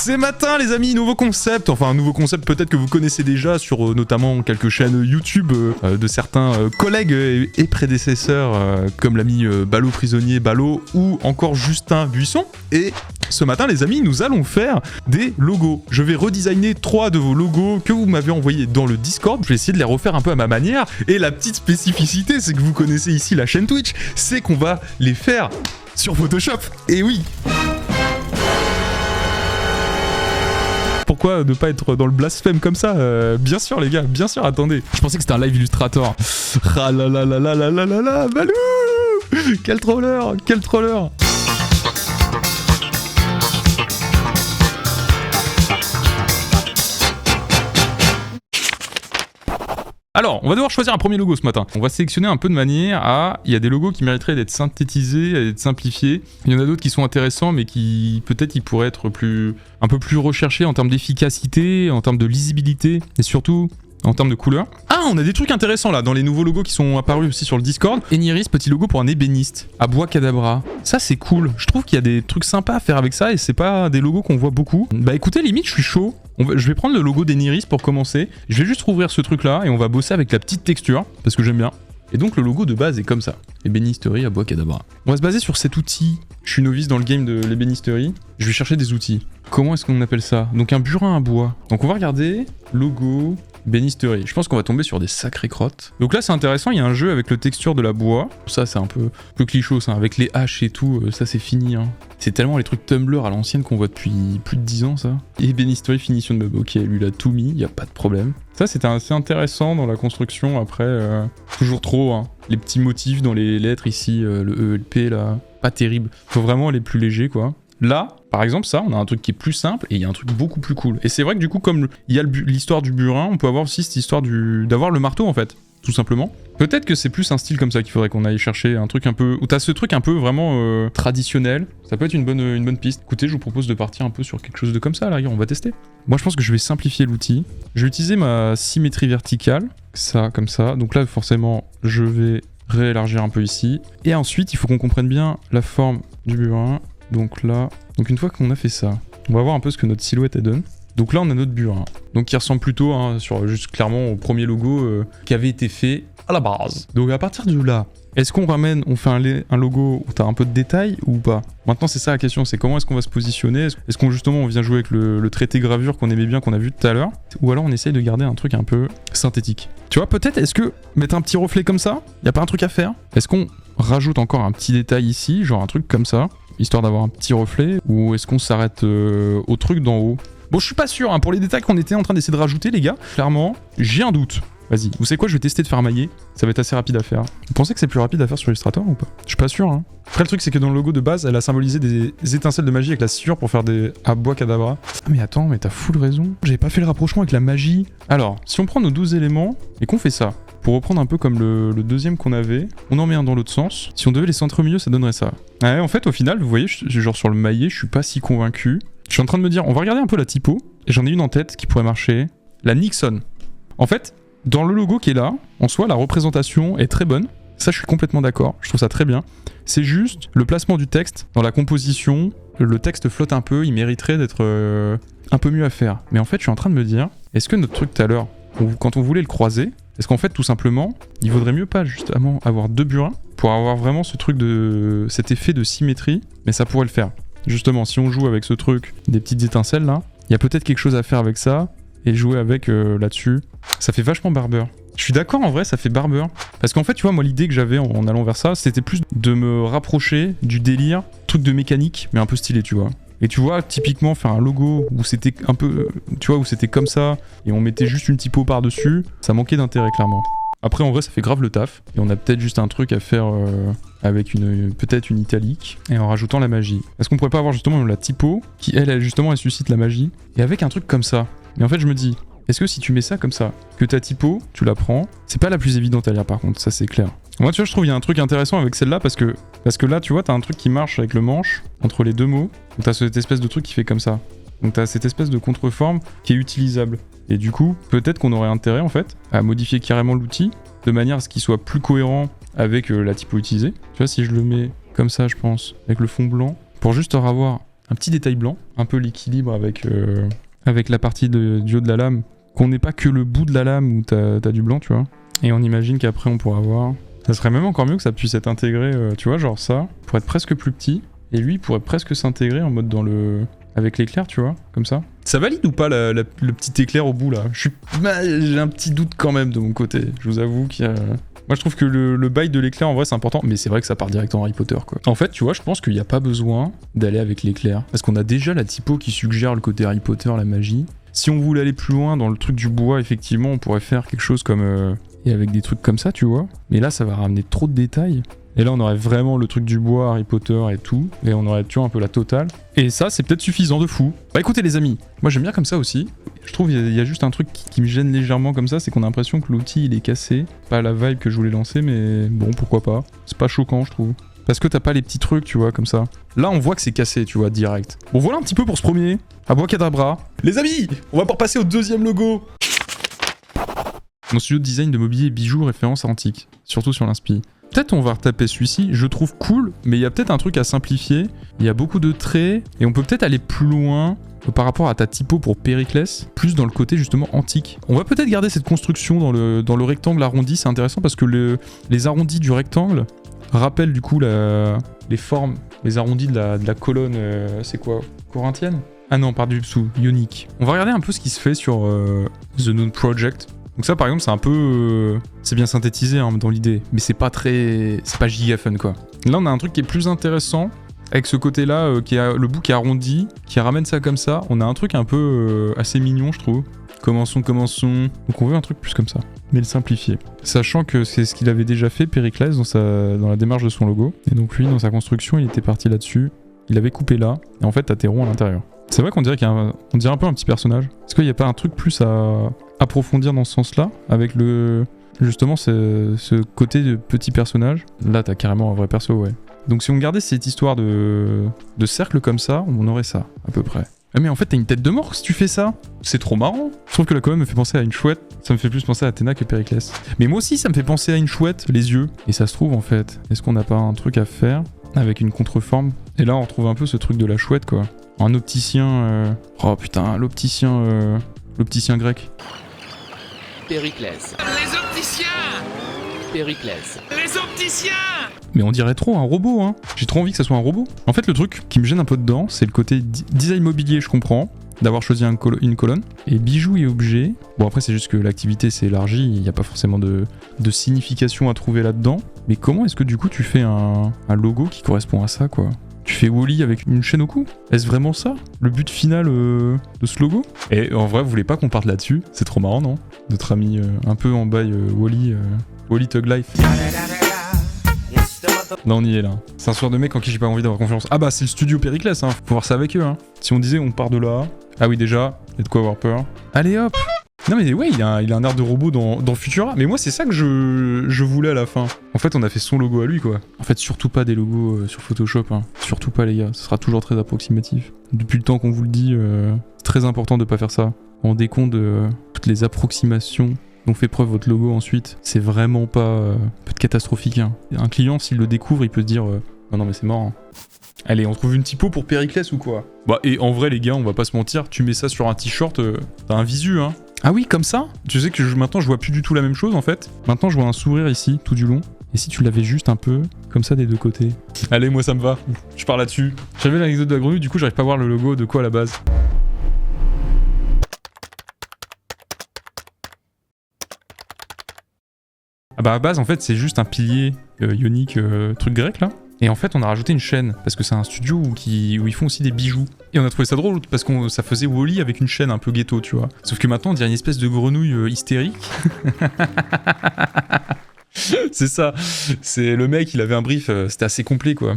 C'est matin les amis, nouveau concept, enfin un nouveau concept peut-être que vous connaissez déjà sur notamment quelques chaînes YouTube de certains collègues et prédécesseurs comme l'ami Ballot Prisonnier Ballot ou encore Justin Buisson. Et ce matin les amis, nous allons faire des logos. Je vais redesigner 3 de vos logos que vous m'avez envoyés dans le Discord. Je vais essayer de les refaire un peu à ma manière. Et la petite spécificité, c'est que vous connaissez ici la chaîne Twitch, c'est qu'on va les faire sur Photoshop. Et oui. Pourquoi ne pas être dans le blasphème comme ça bien sûr les gars, bien sûr, attendez. Je pensais que c'était un live Illustrator. Ah là là là là là là là là, Balou. Quel troller, quel troller. Alors, on va devoir choisir un premier logo ce matin. On va sélectionner un peu de manière à... Il y a des logos qui mériteraient d'être synthétisés, d'être simplifiés. Il y en a d'autres qui sont intéressants, mais qui peut-être ils pourraient être un peu plus recherchés en termes d'efficacité, en termes de lisibilité, et surtout en termes de couleur. Ah, on a des trucs intéressants là, dans les nouveaux logos qui sont apparus aussi sur le Discord. Eniris, petit logo pour un ébéniste. Abois-Cadabra. Ça, c'est cool. Je trouve qu'il y a des trucs sympas à faire avec ça, et c'est pas des logos qu'on voit beaucoup. Bah écoutez, limite, je suis chaud. Je vais prendre le logo d'Eniris pour commencer. Je vais juste rouvrir ce truc là et on va bosser avec la petite texture parce que j'aime bien. Et donc le logo de base est comme ça. Ébénisterie Abois-Cadabra. On va se baser sur cet outil. Je suis novice dans le game de l'ébénisterie. Je vais chercher des outils. Comment est-ce qu'on appelle ça? Donc un burin à bois. Donc on va regarder logo ébénisterie. Je pense qu'on va tomber sur des sacrées crottes. Donc là c'est intéressant, il y a un jeu avec le texture de la bois. Ça c'est un peu cliché ça, avec les haches et tout, ça c'est fini hein. C'est tellement les trucs Tumblr à l'ancienne qu'on voit depuis plus de 10 ans ça. Et ébénisterie finition de meubles, ok, lui il a tout mis, il n'y a pas de problème. Ça c'était assez intéressant dans la construction après, toujours trop hein. Les petits motifs dans les lettres ici, le ELP là, pas terrible. Faut vraiment aller plus léger quoi. Là, par exemple, ça, on a un truc qui est plus simple et il y a un truc beaucoup plus cool. Et c'est vrai que du coup, comme il y a l'histoire du burin, on peut avoir aussi cette histoire d'avoir le marteau en fait, tout simplement. Peut-être que c'est plus un style comme ça qu'il faudrait qu'on aille chercher, un truc un peu... Où t'as ce truc un peu vraiment traditionnel. Ça peut être une bonne piste. Écoutez, je vous propose de partir un peu sur quelque chose de comme ça, là, on va tester. Moi, je pense que je vais simplifier l'outil. Je vais utiliser ma symétrie verticale, ça, comme ça. Donc là, forcément, je vais réélargir un peu ici. Et ensuite, il faut qu'on comprenne bien la forme du burin. Donc là, une fois qu'on a fait ça, on va voir un peu ce que notre silhouette elle donne. Donc là on a notre burin, donc qui ressemble plutôt hein, juste clairement au premier logo qui avait été fait à la base. Donc à partir de là, est-ce qu'on fait un logo où t'as un peu de détails ou pas? Maintenant c'est ça la question, c'est comment est-ce qu'on va se positionner? Est-ce qu'on justement on vient jouer avec le traité gravure qu'on aimait bien, qu'on a vu tout à l'heure? Ou alors on essaye de garder un truc un peu synthétique? Tu vois, peut-être est-ce que mettre un petit reflet comme ça, y a pas un truc à faire? Est-ce qu'on rajoute encore un petit détail ici, genre un truc comme ça, histoire d'avoir un petit reflet? Ou est-ce qu'on s'arrête au truc d'en haut? Bon, je suis pas sûr, hein, pour les détails qu'on était en train d'essayer de rajouter, les gars, clairement, j'ai un doute. Vas-y, vous savez quoi, je vais tester de faire mailler, ça va être assez rapide à faire. Vous pensez que c'est plus rapide à faire sur Illustrator ou pas? Je suis pas sûr, hein. Après, le truc, c'est que dans le logo de base, elle a symbolisé des étincelles de magie avec la sciure pour faire des Abois-Cadabra. Ah, mais attends, mais t'as full raison. J'avais pas fait le rapprochement avec la magie. Alors, si on prend nos 12 éléments et qu'on fait ça, pour reprendre un peu comme le deuxième qu'on avait, on en met un dans l'autre sens. Si on devait les centrer au milieu, ça donnerait ça. Ouais, en fait, au final, vous voyez, genre sur le maillet, je suis pas si convaincu. Je suis en train de me dire, on va regarder un peu la typo, et j'en ai une en tête qui pourrait marcher. La Nixon. En fait, dans le logo qui est là, en soi, la représentation est très bonne. Ça, je suis complètement d'accord. Je trouve ça très bien. C'est juste le placement du texte dans la composition. Le texte flotte un peu, il mériterait d'être un peu mieux à faire. Mais en fait, je suis en train de me dire, est-ce que notre truc tout à l'heure, quand on voulait le croiser, est-ce qu'en fait, tout simplement, il vaudrait mieux pas justement avoir 2 burins pour avoir vraiment cet effet de symétrie, mais ça pourrait le faire. Justement, si on joue avec ce truc, des petites étincelles là, il y a peut-être quelque chose à faire avec ça, et jouer avec là-dessus. Ça fait vachement barbeur. Je suis d'accord, en vrai, ça fait barbeur. Parce qu'en fait, tu vois, moi, l'idée que j'avais en allant vers ça, c'était plus de me rapprocher du délire, truc de mécanique, mais un peu stylé, tu vois. Et tu vois, typiquement, faire un logo où c'était un peu, tu vois, où c'était comme ça, et on mettait juste une typo par-dessus, ça manquait d'intérêt, clairement. Après, en vrai, ça fait grave le taf, et on a peut-être juste un truc à faire avec peut-être une italique, et en rajoutant la magie. Est-ce qu'on pourrait pas avoir justement la typo, qui, elle justement, elle suscite la magie, et avec un truc comme ça. Mais en fait, je me dis, est-ce que si tu mets ça comme ça, que ta typo, tu la prends, c'est pas la plus évidente à lire par contre, ça c'est clair. Moi tu vois, je trouve qu'il y a un truc intéressant avec celle-là parce que là tu vois, t'as un truc qui marche avec le manche, entre les deux mots, donc t'as cette espèce de truc qui fait comme ça. Donc t'as cette espèce de contreforme qui est utilisable. Et du coup, peut-être qu'on aurait intérêt en fait à modifier carrément l'outil de manière à ce qu'il soit plus cohérent avec la typo utilisée. Tu vois, si je le mets comme ça, je pense, avec le fond blanc, pour juste avoir un petit détail blanc, un peu l'équilibre avec la partie du haut de la lame, qu'on n'ait pas que le bout de la lame où t'as du blanc, tu vois. Et on imagine qu'après on pourra avoir... Ça serait même encore mieux que ça puisse être intégré, tu vois, genre ça, pour être presque plus petit, et lui pourrait presque s'intégrer en mode avec l'éclair, tu vois, comme ça. Ça valide ou pas le petit éclair au bout là? J'ai un petit doute quand même de mon côté, je vous avoue qu'il y a... Moi je trouve que le bail de l'éclair en vrai c'est important, mais c'est vrai que ça part direct en Harry Potter quoi. En fait tu vois, je pense qu'il n'y a pas besoin d'aller avec l'éclair, parce qu'on a déjà la typo qui suggère le côté Harry Potter, la magie. Si on voulait aller plus loin dans le truc du bois, effectivement on pourrait faire quelque chose comme... et avec des trucs comme ça tu vois, mais là ça va ramener trop de détails. Et là on aurait vraiment le truc du bois, Harry Potter et tout, et on aurait tu vois un peu la totale. Et ça c'est peut-être suffisant de fou. Bah écoutez les amis, moi j'aime bien comme ça aussi. Je trouve il y a juste un truc qui me gêne légèrement comme ça, c'est qu'on a l'impression que l'outil il est cassé. Pas la vibe que je voulais lancer, mais bon pourquoi pas. C'est pas choquant je trouve. Parce que t'as pas les petits trucs tu vois comme ça. Là on voit que c'est cassé tu vois direct. Bon voilà un petit peu pour ce premier. Abracadabra. Les amis, on va pouvoir passer au deuxième logo. Mon studio de design de mobilier et bijoux référence à antique, surtout sur l'inspi. Peut-être on va retaper celui-ci, je trouve cool, mais il y a peut-être un truc à simplifier. Il y a beaucoup de traits, et on peut peut-être aller plus loin par rapport à ta typo pour Périclès, plus dans le côté justement antique. On va peut-être garder cette construction dans le rectangle arrondi, c'est intéressant parce que les arrondis du rectangle rappellent du coup les formes, les arrondis de la colonne, c'est quoi? Corinthienne? Ah non, par-dessous, ionique. On va regarder un peu ce qui se fait sur The Noon Project. Donc ça par exemple c'est un peu... c'est bien synthétisé hein, dans l'idée, mais c'est pas giga fun quoi. Là on a un truc qui est plus intéressant, avec ce côté là, qui a le bout qui est arrondi, qui ramène ça comme ça. On a un truc un peu assez mignon je trouve. Commençons. Donc on veut un truc plus comme ça, mais le simplifier. Sachant que c'est ce qu'il avait déjà fait Périclès dans la démarche de son logo. Et donc lui dans sa construction il était parti là-dessus, il avait coupé là, et en fait t'as tes ronds à l'intérieur. C'est vrai qu'on dirait on dirait un peu un petit personnage. Est-ce qu'il n'y a pas un truc plus à approfondir dans ce sens-là, avec justement ce côté de petit personnage? Là, t'as carrément un vrai perso, ouais. Donc si on gardait cette histoire de cercle comme ça, on aurait ça, à peu près. Ah mais en fait, t'as une tête de mort si tu fais ça. C'est trop marrant. Je trouve que la colonne me fait penser à une chouette. Ça me fait plus penser à Athéna que Périclès. Mais moi aussi, ça me fait penser à une chouette, les yeux. Et ça se trouve, en fait, est-ce qu'on n'a pas un truc à faire avec une contreforme? Et là, on retrouve un peu ce truc de la chouette, quoi. Un opticien... Oh putain, l'opticien grec. Périclès. Les opticiens! Périclès. Les opticiens! Mais on dirait trop un robot, hein. J'ai trop envie que ça soit un robot. En fait, le truc qui me gêne un peu dedans, c'est le côté design mobilier, je comprends, d'avoir choisi une colonne. Et bijoux et objets... Bon, après, c'est juste que l'activité s'est élargie, il n'y a pas forcément de signification à trouver là-dedans. Mais comment est-ce que, du coup, tu fais un logo qui correspond à ça, quoi? Tu fais Wall-E avec une chaîne au cou? Est-ce vraiment ça, le but final de ce logo? Et en vrai, vous voulez pas qu'on parte là-dessus? C'est trop marrant, non? Notre ami un peu en bail Wall-E, Wall-E Thug Life. Là, on y est, là. C'est un soir de mec en qui j'ai pas envie d'avoir confiance. Ah bah, c'est le studio Périclès, hein. Faut voir ça avec eux, hein. Si on disait on part de là... Ah oui, déjà, il y a de quoi avoir peur. Allez, hop! Non mais ouais, il a un air de robot dans Futura. Mais moi, c'est ça que je voulais à la fin. En fait, on a fait son logo à lui, quoi. En fait, surtout pas des logos sur Photoshop, hein. Surtout pas, les gars. Ce sera toujours très approximatif. Depuis le temps qu'on vous le dit, c'est très important de pas faire ça. Rendez compte de toutes les approximations dont fait preuve votre logo ensuite. C'est vraiment pas catastrophique, hein. Un client, s'il le découvre, il peut se dire non mais c'est mort, hein. Allez, on trouve une typo pour Périclès ou quoi? Bah, et en vrai, les gars, on va pas se mentir, tu mets ça sur un t-shirt, t'as un visu, hein. Ah oui, comme ça? Tu sais que maintenant, je vois plus du tout la même chose, en fait. Maintenant, je vois un sourire ici, tout du long. Et si tu l'avais juste un peu, comme ça, des deux côtés? Allez, moi, ça me va. Je pars là-dessus. J'avais l'anecdote de la grenouille, du coup, j'arrive pas à voir le logo de quoi à la base. Ah bah, à la base, en fait, c'est juste un pilier ionique, truc grec, là. Et en fait, on a rajouté une chaîne, parce que c'est un studio où ils font aussi des bijoux. Et on a trouvé ça drôle, parce que ça faisait Wall-E avec une chaîne un peu ghetto, tu vois. Sauf que maintenant, on dirait une espèce de grenouille hystérique. C'est ça. C'est le mec, il avait un brief, c'était assez complet, quoi.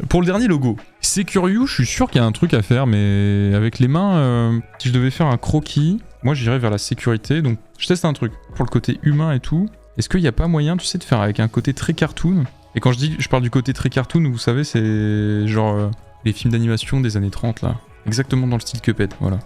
Pour le dernier logo, c'est curieux, je suis sûr qu'il y a un truc à faire, mais avec les mains, si je devais faire un croquis, moi j'irais vers la sécurité, donc je teste un truc. Pour le côté humain et tout, est-ce qu'il n'y a pas moyen, tu sais, de faire avec un côté très cartoon? Et quand je parle du côté très cartoon, vous savez, c'est genre les films d'animation des années 30 là. Exactement dans le style Cuphead, voilà.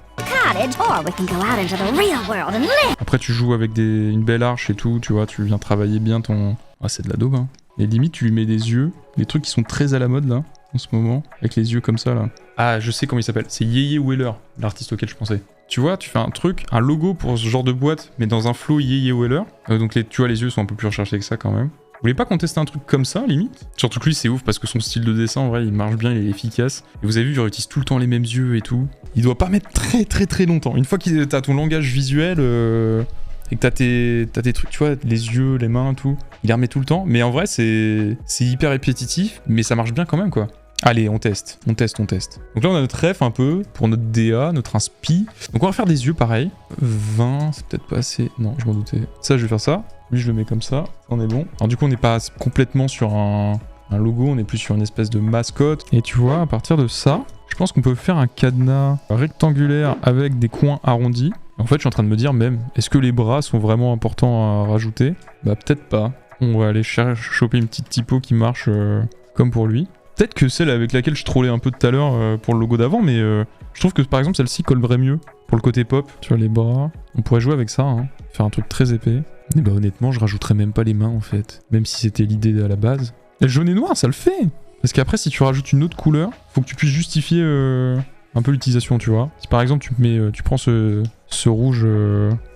Après tu joues avec une belle arche et tout, tu vois, tu viens travailler bien ton... Ah c'est de la daube, hein. Et limite, tu lui mets des yeux, des trucs qui sont très à la mode là, en ce moment, avec les yeux comme ça là. Ah, je sais comment il s'appelle, c'est Yeye Weller, l'artiste auquel je pensais. Tu vois, tu fais un truc, un logo pour ce genre de boîte, mais dans un flow Yeye Weller. Donc tu vois, les yeux sont un peu plus recherchés que ça quand même. Vous voulez pas qu'on teste un truc comme ça, limite? Surtout que lui, c'est ouf parce que son style de dessin, en vrai, il marche bien, il est efficace. Et vous avez vu, il utilise tout le temps les mêmes yeux et tout. Il doit pas mettre très longtemps. Une fois que t'as ton langage visuel et que t'as tes trucs, tu vois, les yeux, les mains, tout, il les remet tout le temps. Mais en vrai, c'est hyper répétitif, mais ça marche bien quand même, quoi. Allez, on teste. Donc là, on a notre ref un peu pour notre DA, notre inspi. Donc on va faire des yeux pareil. 20, c'est peut-être pas assez. Non, je m'en doutais. Ça, je vais faire ça. Lui, je le mets comme ça. On est bon. Alors du coup, on n'est pas complètement sur un logo, on est plus sur une espèce de mascotte. Et tu vois, à partir de ça, je pense qu'on peut faire un cadenas rectangulaire avec des coins arrondis. En fait, je suis en train de me dire même, est-ce que les bras sont vraiment importants à rajouter? Bah peut-être pas. On va aller choper une petite typo qui marche comme pour lui. Peut-être que celle avec laquelle je trollais un peu tout à l'heure pour le logo d'avant, mais je trouve que par exemple celle-ci collerait mieux pour le côté pop. Tu vois, les bras, on pourrait jouer avec ça, hein. Faire un truc très épais. Et bah honnêtement, je rajouterais même pas les mains en fait, même si c'était l'idée à la base. Et jaune et noir, ça le fait. Parce qu'après, si tu rajoutes une autre couleur, faut que tu puisses justifier un peu l'utilisation, tu vois. Si par exemple tu prends ce rouge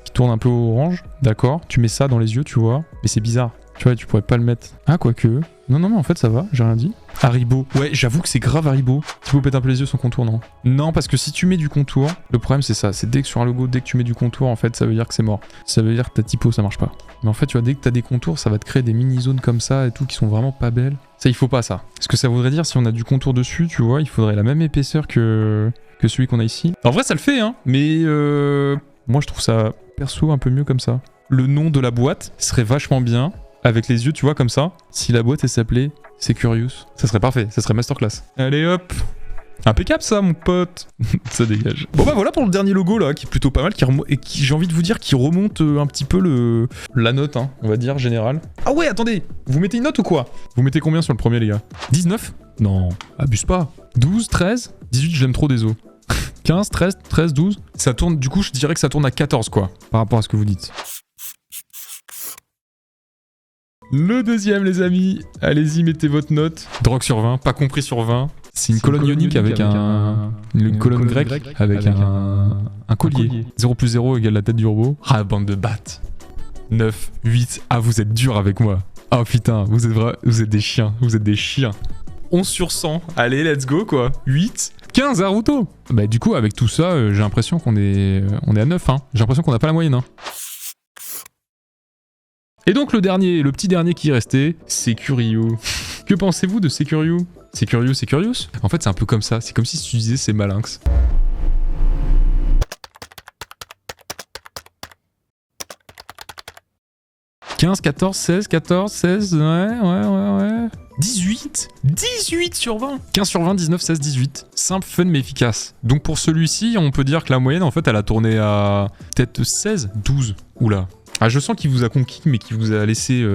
qui tourne un peu au orange, d'accord, tu mets ça dans les yeux, tu vois, mais c'est bizarre. Tu vois, tu pourrais pas le mettre. Ah, quoique. Non, en fait, ça va, j'ai rien dit. Haribo. Ouais, j'avoue que c'est grave Haribo. Tu peux péter un peu les yeux sans contour, non? Non, parce que si tu mets du contour, le problème c'est ça. C'est dès que sur un logo, dès que tu mets du contour, en fait, ça veut dire que c'est mort. Ça veut dire que ta typo, ça marche pas. Mais en fait, tu vois, dès que t'as des contours, ça va te créer des mini-zones comme ça et tout qui sont vraiment pas belles. Ça, il faut pas ça. Parce que ça voudrait dire, si on a du contour dessus, tu vois, il faudrait la même épaisseur que celui qu'on a ici. En vrai, ça le fait, hein. Mais moi, je trouve ça, perso, un peu mieux comme ça. Le nom de la boîte serait vachement bien. Avec les yeux, tu vois, comme ça. Si la boîte, elle s'appelait Securious, ça serait parfait, ça serait masterclass. Allez hop, impeccable ça, mon pote. Ça dégage. Bon bah voilà pour le dernier logo là, qui est plutôt pas mal, et qui, j'ai envie de vous dire, qui remonte un petit peu la note, hein, on va dire, générale. Ah ouais, attendez, vous mettez une note ou quoi? Vous mettez combien sur le premier, les gars? 19? Non, abuse pas. 12, 13, 18, j'aime trop des os. 15, 13, 12. Ça tourne, du coup, je dirais que ça tourne à 14, quoi, par rapport à ce que vous dites. Le deuxième, les amis, allez-y, mettez votre note. Drogue sur 20, pas compris sur 20. C'est une colonne ionique avec une colonne grecque avec un collier. 0 plus 0 égale la tête du robot. Ah, bande de battes. 9, 8. Ah, vous êtes dur avec moi. Oh putain, vous êtes des chiens. Vous êtes des chiens. 11 sur 100. Allez, let's go, quoi. 8. 15 Naruto. Bah, du coup, avec tout ça, j'ai l'impression qu'on est à 9. Hein. J'ai l'impression qu'on n'a pas la moyenne. Hein. Et donc le petit dernier qui restait, Securio. Que pensez-vous de Securio? Securio? En fait c'est un peu comme ça, c'est comme si tu disais c'est malinx. « 15, 14, 16, 14, 16, ouais. 18 sur 20. 15 sur 20, 19, 16, 18. Simple, fun mais efficace. Donc pour celui-ci, on peut dire que la moyenne en fait elle a tourné à peut-être 16, 12. Oula. Ah, je sens qu'il vous a conquis, mais qu'il vous a laissé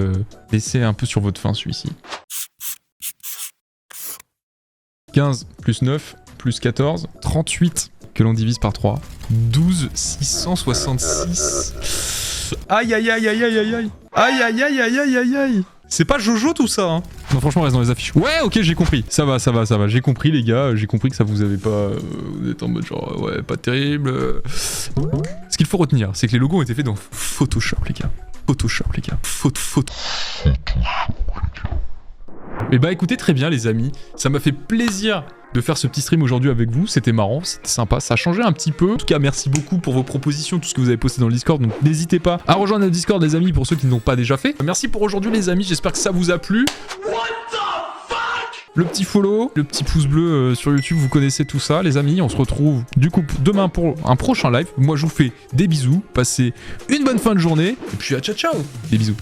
un peu sur votre faim, celui-ci. 15 plus 9 plus 14, 38 que l'on divise par 3. 12, 666. Aïe. C'est pas Jojo tout ça, hein. Non, franchement, reste dans les affiches. Ouais, ok, j'ai compris. Ça va. J'ai compris, les gars. J'ai compris que ça vous avait pas... vous êtes en mode genre, ouais, pas terrible. Ce qu'il faut retenir, c'est que les logos ont été faits dans Photoshop, les gars. Photo. Et bah écoutez, très bien, les amis. Ça m'a fait plaisir de faire ce petit stream aujourd'hui avec vous. C'était marrant, c'était sympa, ça a changé un petit peu. En tout cas, merci beaucoup pour vos propositions, tout ce que vous avez posté dans le Discord. Donc n'hésitez pas à rejoindre notre Discord, les amis, pour ceux qui ne l'ont pas déjà fait. Merci pour aujourd'hui, les amis. J'espère que ça vous a plu. Le petit follow, le petit pouce bleu sur YouTube, vous connaissez tout ça, les amis. On se retrouve du coup demain pour un prochain live. Moi, je vous fais des bisous. Passez une bonne fin de journée. Et puis à ciao. Des bisous.